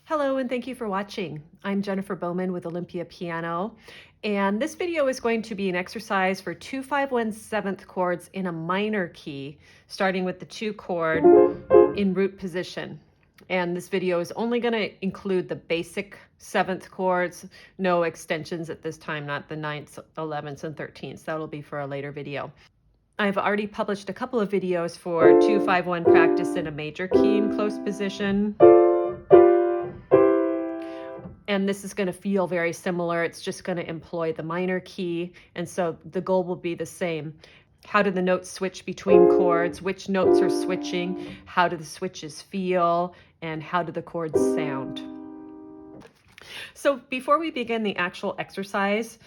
Hello and thank you for watching. I'm Jennifer Bowman with Olympia Piano, and this video is going to be an exercise for 2-5-1 seventh chords in a minor key, starting with the 2 chord in root position. And this video is only going to include the basic 7th chords, no extensions at this time, not the 9th, 11th, and 13th. That'll be for a later video. I've already published a couple of videos for 2-5-1 practice in a major key in close position. And this is going to feel very similar. It's just going to employ the minor key. And so the goal will be the same. How do the notes switch between chords? Which notes are switching? How do the switches feel? And how do the chords sound? So before we begin the actual exercise,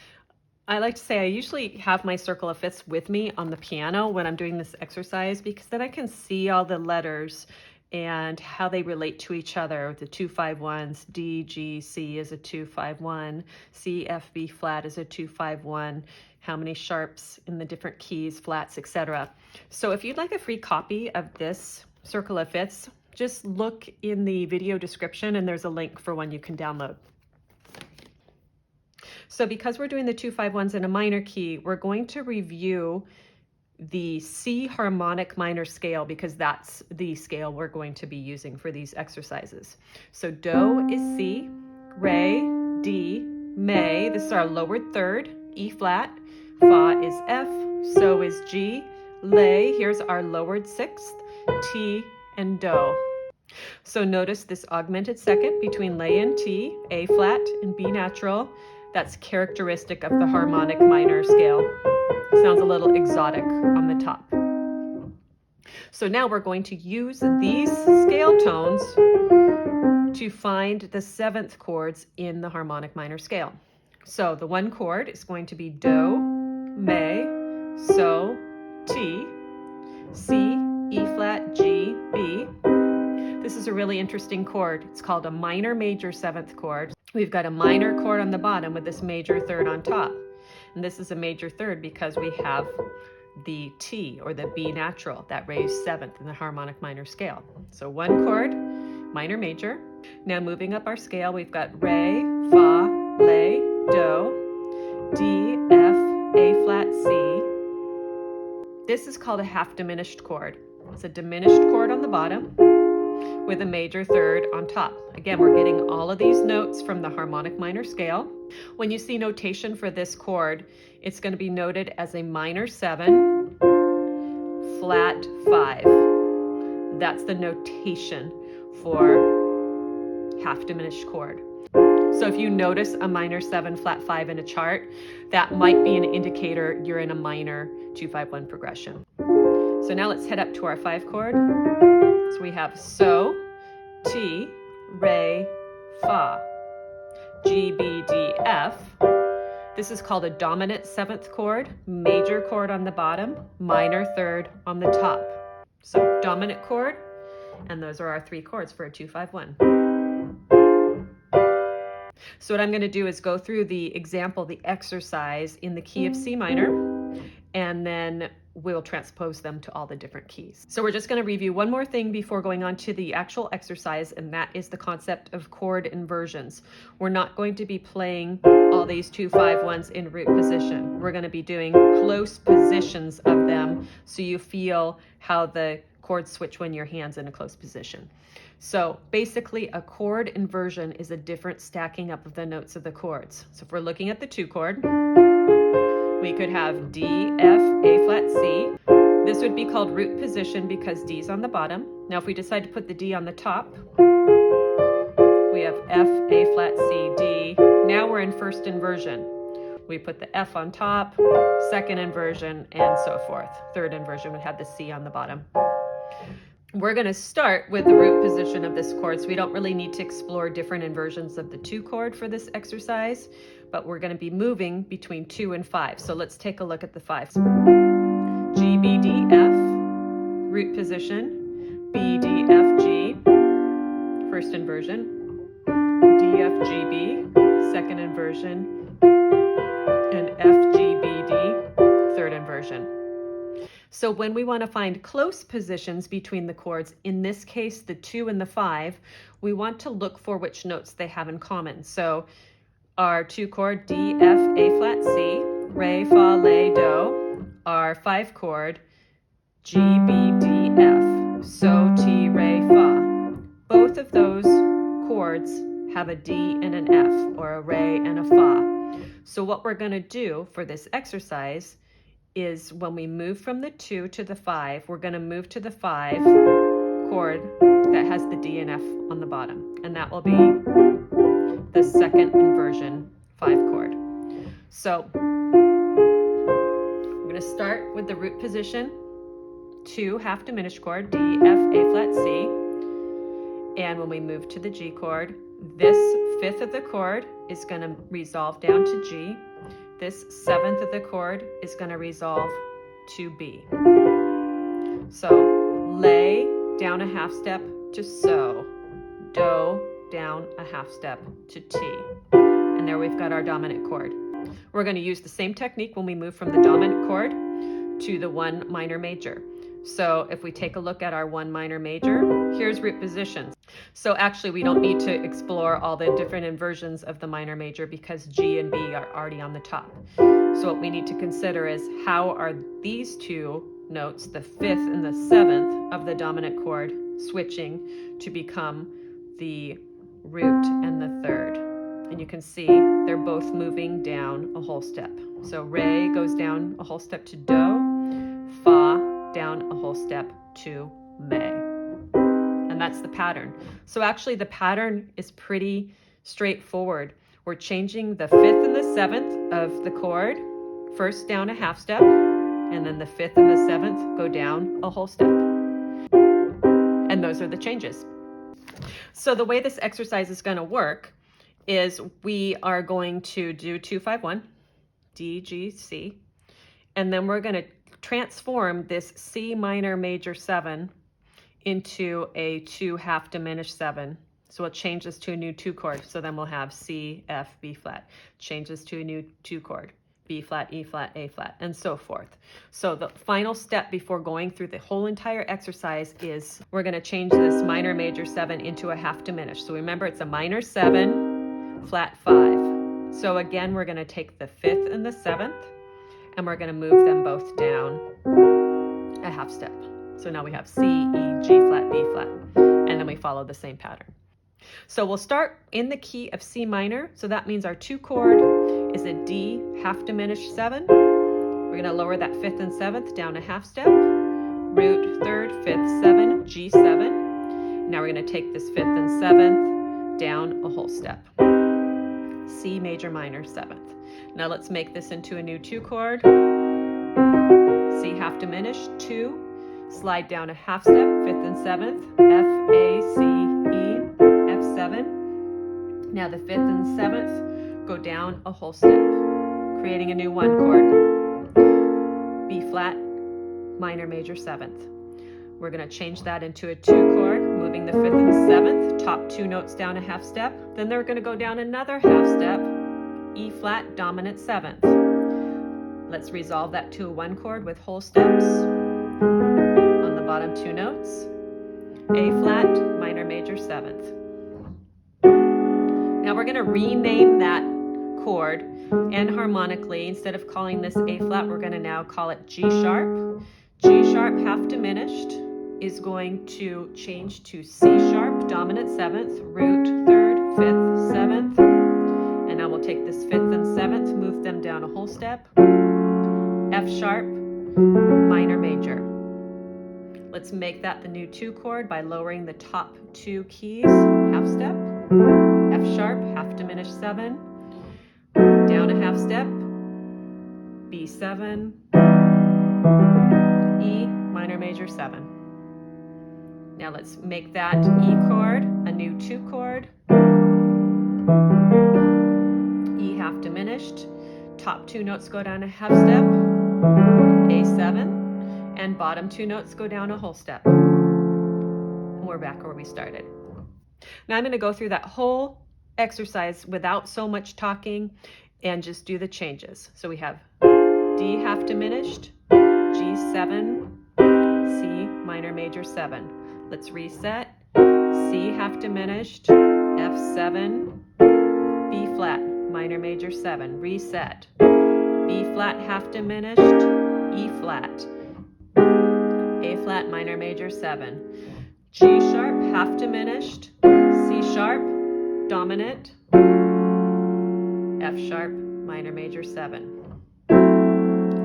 I like to say I usually have my circle of fifths with me on the piano when I'm doing this exercise, because then I can see all the letters and how they relate to each other. The 2-5-1s, D, G, C is a 2-5-1, C, F, B flat is a 2-5-1, how many sharps in the different keys, flats, etc. So if you'd like a free copy of this circle of fifths, just look in the video description and there's a link for one you can download. So because we're doing the 2-5-1s in a minor key, we're going to review the C harmonic minor scale, because that's the scale we're going to be using for these exercises. So Do is C, Re, D, Me, this is our lowered third, E flat, Fa is F, So is G, Le, here's our lowered sixth, T, and Do. So notice this augmented second between La and T, A flat and B natural. That's characteristic of the harmonic minor scale. Sounds a little exotic on the top. So now we're going to use these scale tones to find the 7th chords in the harmonic minor scale. So the 1 chord is going to be Do, Me, So, T, C, E flat, G, B. This is a really interesting chord. It's called a minor major 7th chord. We've got a minor chord on the bottom with this major third on top. And this is a major third because we have the T, or the B natural, that raised 7th in the harmonic minor scale. So 1 chord, minor major. Now moving up our scale, we've got Re, Fa, Le, Do, D, F, A flat, C. This is called a half diminished chord. It's a diminished chord on the bottom with a major third on top. Again, we're getting all of these notes from the harmonic minor scale. When you see notation for this chord, it's going to be noted as a minor 7, flat 5. That's the notation for half diminished chord. So if you notice a minor 7, flat 5 in a chart, that might be an indicator you're in a minor 2-5-1 progression. So now let's head up to our 5 chord. So we have So, T, Re, Fa, G, B, D, F. This is called a dominant 7th chord, major chord on the bottom, minor third on the top. So dominant chord, and those are our 3 chords for a 2-5-1. So what I'm going to do is go through the example, the exercise in the key of C minor, and then we'll transpose them to all the different keys. So we're just going to review one more thing before going on to the actual exercise, and that is the concept of chord inversions. We're not going to be playing all these 2-5-1s in root position. We're going to be doing close positions of them so you feel how the chords switch when your hand's in a close position. So basically a chord inversion is a different stacking up of the notes of the chords. So if we're looking at the 2 chord, we could have D, F, A flat, C. This would be called root position because D's on the bottom. Now if we decide to put the D on the top, we have F, A flat, C, D. Now we're in first inversion. We put the F on top, second inversion, and so forth. Third inversion would have the C on the bottom. We're going to start with the root position of this chord, so we don't really need to explore different inversions of the 2 chord for this exercise, but we're going to be moving between 2 and 5. So let's take a look at the 5. G, B, D, F, root position, B, D, F, G, first inversion, D, F, G, B, second inversion, and F, G, B, D, third inversion. So when we want to find close positions between the chords, in this case the 2 and the 5, we want to look for which notes they have in common. So our 2 chord D, F, A flat, C, Re, Fa, La, Do, our 5 chord G, B, D, F, So, Ti, Re, Fa. Both of those chords have a D and an F, or a Re and a Fa. So what we're going to do for this exercise is when we move from the 2 to the 5, we're going to move to the 5 chord that has the D and F on the bottom, and that will be the second inversion 5 chord. So we're going to start with the root position, 2 half diminished chord, D, F, A flat, C, and when we move to the G chord, this 5th of the chord is going to resolve down to G. This 7th of the chord is going to resolve to B. So lay down a half step to So, Do down a half step to T. And there we've got our dominant chord. We're going to use the same technique when we move from the dominant chord to the 1 minor major. So if we take a look at our 1 minor major, here's root positions. So actually we don't need to explore all the different inversions of the minor major because G and B are already on the top. So what we need to consider is how are these 2 notes, the 5th and the 7th of the dominant chord, switching to become the root and the 3rd. And you can see they're both moving down a whole step. So Re goes down a whole step to Do, Fa down a whole step to Me. And that's the pattern. So actually the pattern is pretty straightforward. We're changing the 5th and the 7th of the chord, first down a half step, and then the 5th and the 7th go down a whole step. And those are the changes. So the way this exercise is going to work is we are going to do 2, 5, 1, D, G, C, and then we're going to transform this C minor major 7 into a 2 half diminished 7. So we'll change this to a new 2 chord. So then we'll have C, F, B flat. Change this to a new 2 chord. B flat, E flat, A flat, and so forth. So the final step before going through the whole entire exercise is we're going to change this minor major 7 into a half diminished. So remember it's a minor 7, flat 5. So again, we're going to take the 5th and the 7th, and we're going to move them both down a half step. So now we have C, E, G flat, B flat, and then we follow the same pattern. So we'll start in the key of C minor. So that means our 2 chord is a D half diminished 7. We're going to lower that 5th and 7th down a half step. Root, 3rd, 5th, 7, G7. Now we're going to take this 5th and 7th down a whole step. C major minor 7th. Now let's make this into a new 2 chord. C half diminished, 2. Slide down a half step, 5th and 7th, F, A, C, E, F7. Now the 5th and 7th go down a whole step, creating a new 1 chord. B flat, minor major 7th. We're going to change that into a 2 chord, moving the 5th and 7th, top 2 notes down a half step. Then they're going to go down another half step, E flat, dominant 7th. Let's resolve that to a 1 chord with whole steps. On the bottom 2 notes, A flat, minor major 7th. Now we're going to rename that chord, and harmonically, instead of calling this A flat, we're going to now call it G sharp. G sharp half diminished is going to change to C sharp, dominant 7th, root, 3rd, 5th, 7th. And now we'll take this 5th and 7th, move them down a whole step. F sharp, minor major. Let's make that the new 2 chord by lowering the top 2 keys, half step. F sharp, half diminished 7, down a half step, B7, E, minor major 7. Now let's make that E chord a new 2 chord, E half diminished, top 2 notes go down a half step, A7, and bottom 2 notes go down a whole step. And we're back where we started. Now I'm going to go through that whole exercise without so much talking and just do the changes. So we have D half diminished, G7, major 7. Let's reset. C half diminished, F7, B flat, minor major 7. Reset. B flat half diminished, E flat, A flat, minor major 7. G sharp half diminished, C sharp dominant, F sharp, minor major 7.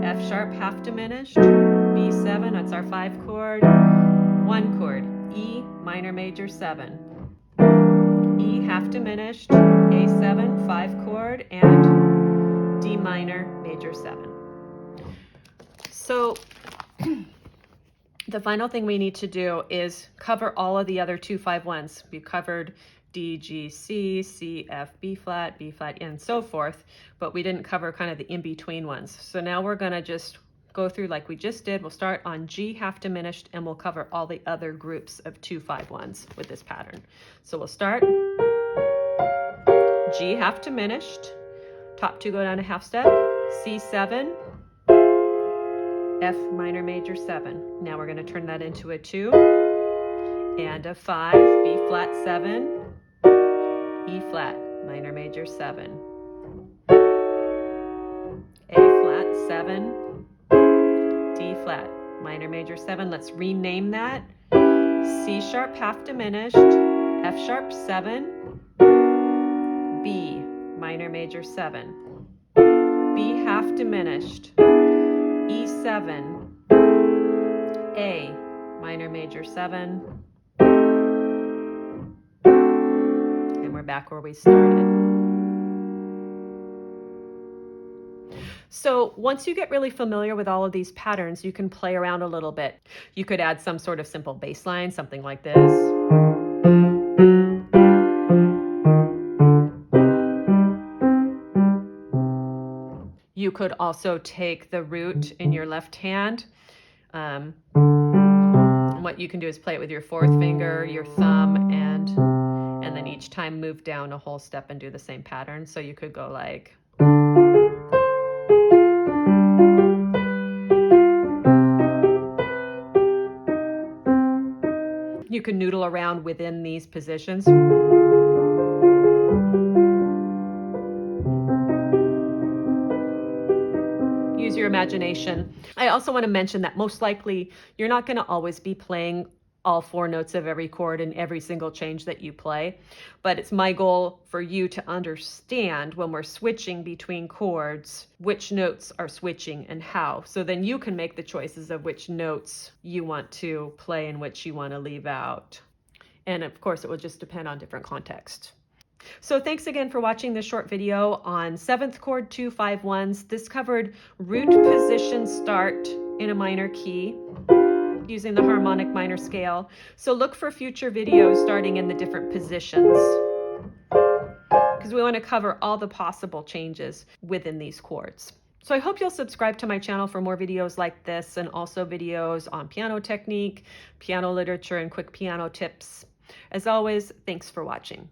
F sharp half diminished, B7, that's our 5 chord, 1 chord, E minor major 7. E half diminished, A7, 5 chord, and D minor major 7. So the final thing we need to do is cover all of the other 2-5-1s. We covered D, G, C, C, F, B flat, and so forth, but we didn't cover kind of the in-between ones. So now we're gonna just go through like we just did. We'll start on G half diminished, and we'll cover all the other groups of 2-5-1s with this pattern. So we'll start G half diminished, top 2 go down a half step, C7, F minor major 7. Now we're going to turn that into a 2 and a 5, B flat 7, E flat minor major 7, A flat 7, D flat minor major 7. Let's rename that. C sharp half diminished, F sharp 7, B minor major 7, B half diminished, E7, A minor major 7, and we're back where we started. So once you get really familiar with all of these patterns, you can play around a little bit. You could add some sort of simple bass line, something like this. You could also take the root in your left hand. And what you can do is play it with your 4th finger, your thumb, and then each time move down a whole step and do the same pattern. So you could go like... You can noodle around within these positions. Use your imagination. I also want to mention that most likely you're not going to always be playing all 4 notes of every chord in every single change that you play, but it's my goal for you to understand when we're switching between chords, which notes are switching and how. So then you can make the choices of which notes you want to play and which you want to leave out. And of course, it will just depend on different contexts. So thanks again for watching this short video on 7th chord 2-5-1s. This covered root position start in a minor key using the harmonic minor scale. So look for future videos starting in the different positions, because we want to cover all the possible changes within these chords. So I hope you'll subscribe to my channel for more videos like this, and also videos on piano technique, piano literature, and quick piano tips. As always, thanks for watching.